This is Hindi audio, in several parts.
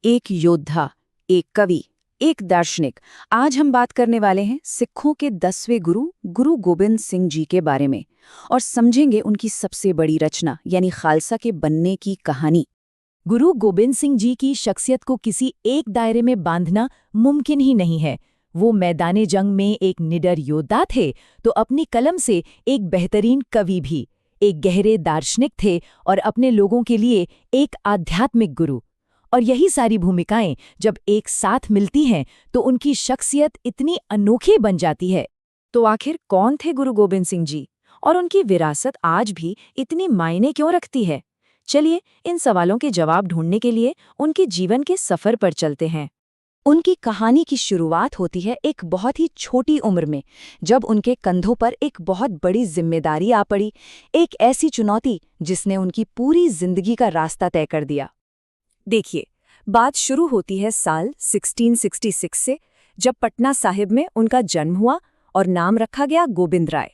एक योद्धा, एक कवि, एक दार्शनिक। आज हम बात करने वाले हैं सिखों के 10वें गुरु गुरु गोबिंद सिंह जी के बारे में और समझेंगे उनकी सबसे बड़ी रचना यानी खालसा के बनने की कहानी। गुरु गोबिंद सिंह जी की शख्सियत को किसी एक दायरे में बांधना मुमकिन ही नहीं है। वो मैदाने जंग में एक निडर योद्धा थे तो अपनी कलम से एक बेहतरीन कवि भी, एक गहरे दार्शनिक थे और अपने लोगों के लिए एक आध्यात्मिक गुरु। और यही सारी भूमिकाएं जब एक साथ मिलती हैं तो उनकी शख्सियत इतनी अनोखी बन जाती है। तो आखिर कौन थे गुरु गोबिंद सिंह जी और उनकी विरासत आज भी इतनी मायने क्यों रखती है? चलिए इन सवालों के जवाब ढूंढने के लिए उनके जीवन के सफर पर चलते हैं। उनकी कहानी की शुरुआत होती है एक बहुत ही छोटी उम्र में, जब उनके कंधों पर एक बहुत बड़ी जिम्मेदारी आ पड़ी, एक ऐसी चुनौती जिसने उनकी पूरी जिंदगी का रास्ता तय कर दिया। देखिए, बात शुरू होती है साल 1666 से, जब पटना साहिब में उनका जन्म हुआ और नाम रखा गया गोबिंद राय।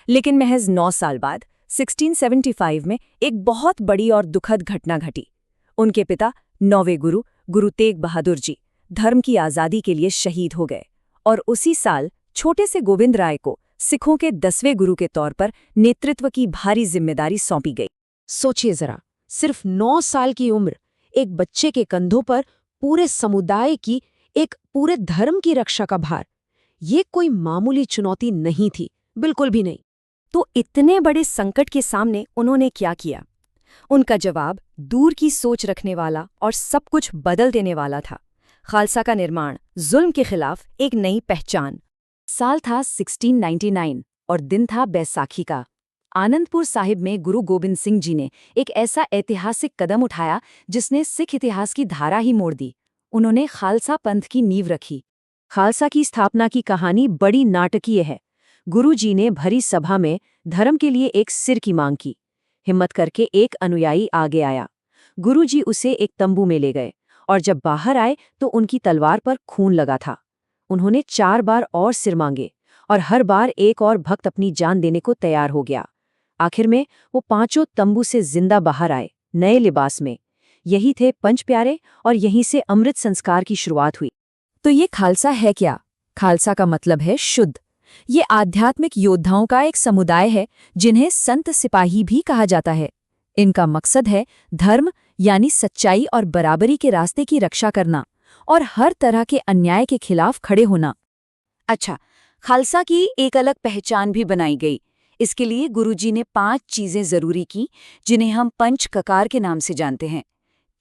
लेकिन महज 9 साल बाद 1675 में एक बहुत बड़ी और दुखद घटना घटी। उनके पिता 9वें गुरु गुरु तेग बहादुर जी धर्म की आज़ादी के लिए शहीद हो गए और उसी साल छोटे से गोविंद राय को सिखों के 10वें गुरु के तौर पर नेतृत्व की भारी जिम्मेदारी सौंपी गई। सोचिए जरा, सिर्फ 9 साल की उम्र, एक बच्चे के कंधों पर पूरे समुदाय की, एक पूरे धर्म की रक्षा का भार। ये कोई मामूली चुनौती नहीं थी, बिल्कुल भी नहीं। तो इतने बड़े संकट के सामने उन्होंने क्या किया? उनका जवाब दूर की सोच रखने वाला और सब कुछ बदल देने वाला था। खालसा का निर्माण, जुल्म के खिलाफ एक नई पहचान। साल था 1699 और दिन था बैसाखी का। आनंदपुर साहिब में गुरु गोबिंद सिंह जी ने एक ऐसा ऐतिहासिक कदम उठाया जिसने सिख इतिहास की धारा ही मोड़ दी। उन्होंने खालसा पंथ की नींव रखी। खालसा की स्थापना की कहानी बड़ी नाटकीय है। गुरु जी ने भरी सभा में धर्म के लिए एक सिर की मांग की। हिम्मत करके एक अनुयायी आगे आया। गुरु जी उसे एक तंबू में ले गए और जब बाहर आए तो उनकी तलवार पर खून लगा था। उन्होंने 4 बार और सिर मांगे और हर बार एक और भक्त अपनी जान देने को तैयार हो गया। आखिर में वो 5 तंबू से जिंदा बाहर आए, नए लिबास में। यही थे पंच प्यारे और यहीं से अमृत संस्कार की शुरुआत हुई। तो ये खालसा है क्या? खालसा का मतलब है शुद्ध। ये आध्यात्मिक योद्धाओं का एक समुदाय है जिन्हें संत सिपाही भी कहा जाता है। इनका मकसद है धर्म यानी सच्चाई और बराबरी के रास्ते की रक्षा करना और हर तरह के अन्याय के खिलाफ खड़े होना। अच्छा, खालसा की एक अलग पहचान भी बनाई गई। इसके लिए गुरुजी ने 5 चीजें जरूरी की जिन्हें हम पंच ककार के नाम से जानते हैं।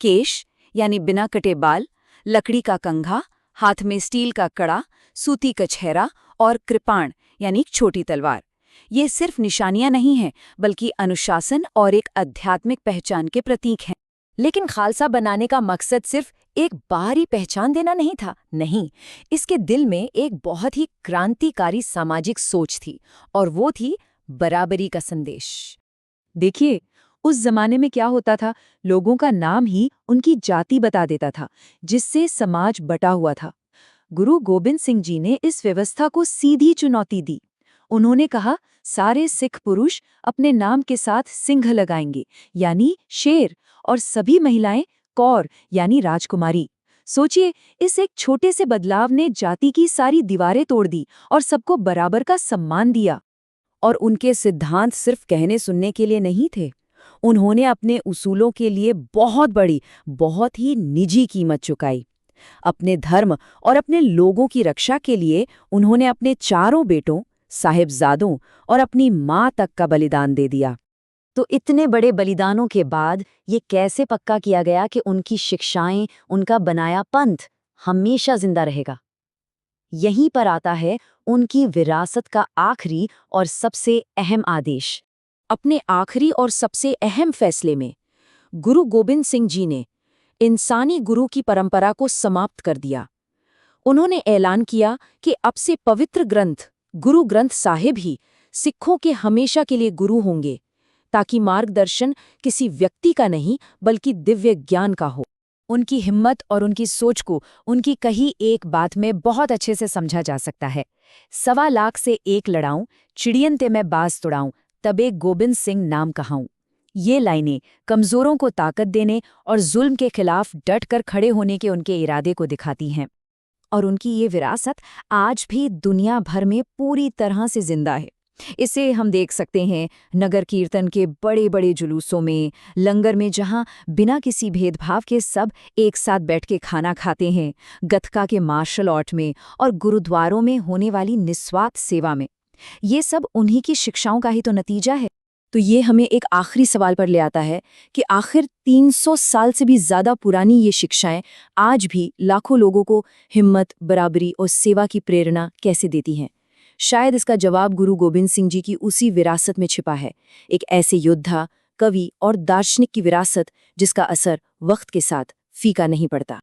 केश यानी बिना कटे बाल, लकड़ी का कंघा, हाथ में स्टील का कड़ा, सूती कछहरा और कृपाण यानी एक छोटी तलवार। ये सिर्फ निशानियां नहीं हैं बल्कि अनुशासन और एक आध्यात्मिक पहचान के प्रतीक हैं। लेकिन खालसा बनाने का मकसद सिर्फ एक बाहरी पहचान देना नहीं था, नहीं, इसके दिल में एक बहुत ही क्रांतिकारी सामाजिक सोच थी और वो थी बराबरी का संदेश। देखिए, उस जमाने में क्या होता था, लोगों का नाम ही उनकी जाति बता देता था, जिससे समाज बटा हुआ था। गुरु गोबिंद सिंह जी ने इस व्यवस्था को सीधी चुनौती दी। उन्होंने कहा, सारे सिख पुरुष अपने नाम के साथ सिंह लगाएंगे यानी शेर, और सभी महिलाएं कौर यानी राजकुमारी। सोचिए, इस एक छोटे से बदलाव ने जाति की सारी दीवारें तोड़ दी और सबको बराबर का सम्मान दिया। और उनके सिद्धांत सिर्फ कहने सुनने के लिए नहीं थे। उन्होंने अपने उसूलों के लिए बहुत बड़ी, बहुत ही निजी कीमत चुकाई। अपने धर्म और अपने लोगों की रक्षा के लिए उन्होंने अपने 4 बेटों, साहिबजादों और अपनी माँ तक का बलिदान दे दिया। तो इतने बड़े बलिदानों के बाद ये कैसे पक्का किया गया कि उनकी शिक्षाएं, उनका बनाया पंथ हमेशा जिंदा रहेगा? यहीं पर आता है उनकी विरासत का आखिरी और सबसे अहम आदेश। अपने आखिरी और सबसे अहम फैसले में गुरु गोबिंद सिंह जी ने इंसानी गुरु की परंपरा को समाप्त कर दिया। उन्होंने ऐलान किया कि अब से पवित्र ग्रंथ गुरु ग्रंथ साहिब ही सिखों के हमेशा के लिए गुरु होंगे, ताकि मार्गदर्शन किसी व्यक्ति का नहीं बल्कि दिव्य ज्ञान का हो। उनकी हिम्मत और उनकी सोच को उनकी कही एक बात में बहुत अच्छे से समझा जा सकता है। 1.25 लाख से एक लड़ाऊं, चिड़ियन ते मैं बाज तुड़ाऊं, तबे गोबिंद सिंह नाम कहाऊं। ये लाइनें कमजोरों को ताकत देने और जुल्म के खिलाफ डट कर खड़े होने के उनके इरादे को दिखाती हैं। और उनकी ये विरासत आज भी दुनिया भर में पूरी तरह से जिंदा है। इसे हम देख सकते हैं नगर कीर्तन के बड़े बड़े जुलूसों में, लंगर में जहां बिना किसी भेदभाव के सब एक साथ बैठ के खाना खाते हैं, गतका के मार्शल आर्ट में और गुरुद्वारों में होने वाली निस्वार्थ सेवा में। ये सब उन्हीं की शिक्षाओं का ही तो नतीजा है। तो ये हमें एक आखिरी सवाल पर ले आता है कि आखिर 300 साल से भी ज़्यादा पुरानी ये शिक्षाएं आज भी लाखों लोगों को हिम्मत, बराबरी और सेवा की प्रेरणा कैसे देती हैं? शायद इसका जवाब गुरु गोबिंद सिंह जी की उसी विरासत में छिपा है, एक ऐसे योद्धा, कवि और दार्शनिक की विरासत जिसका असर वक्त के साथ फीका नहीं पड़ता।